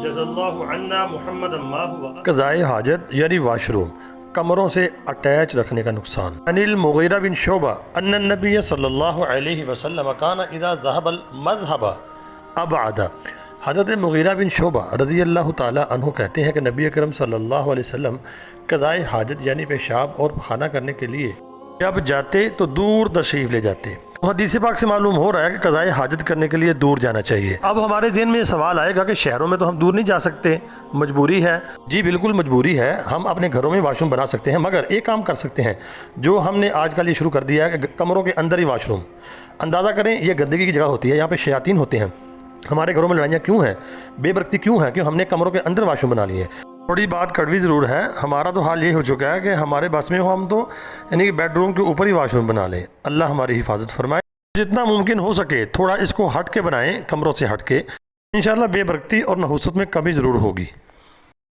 جزاللہ عنا محمد قضائے حاجت یعنی واش روم، کمروں سے اٹیچ رکھنے کا نقصان۔ عن المغیرہ بن شعبہ ان النبی صلی اللہ علیہ وسلم کان اذا ذهب المذهب ابعد۔ حضرت مغیرہ بن شعبہ رضی اللہ تعالی عنہ کہتے ہیں کہ نبی اکرم صلی اللہ علیہ وسلم قضائے حاجت یعنی پیشاب اور خانہ کرنے کے لیے جب جاتے تو دور تشریف لے جاتے۔ حدیث پاک سے معلوم ہو رہا ہے کہ قضائے حاجت کرنے کے لیے دور جانا چاہیے۔ اب ہمارے ذہن میں یہ سوال آئے گا کہ شہروں میں تو ہم دور نہیں جا سکتے، مجبوری ہے۔ جی بالکل مجبوری ہے، ہم اپنے گھروں میں واش روم بنا سکتے ہیں، مگر ایک کام کر سکتے ہیں جو ہم نے آج کل یہ شروع کر دیا ہے کہ کمروں کے اندر ہی واش روم۔ اندازہ کریں یہ گندگی کی جگہ ہوتی ہے، یہاں پہ شیاطین ہوتے ہیں۔ ہمارے گھروں میں لڑائیاں کیوں ہیں، بے برکتی کیوں ہیں؟ کیوں ہم نے کمروں کے اندر واش روم بنا لیے۔ تھوڑی بات کڑوی ضرور ہے، ہمارا تو حال یہ ہو چکا ہے کہ ہمارے بس میں ہو ہم تو یعنی کہ بیڈ روم کے اوپر ہی واش روم بنا لیں۔ اللہ ہماری حفاظت فرمائے۔ جتنا ممکن ہو سکے تھوڑا اس کو ہٹ کے بنائیں، کمروں سے ہٹ کے، انشاءاللہ بے برکتی اور نحوست میں کمی ضرور ہوگی۔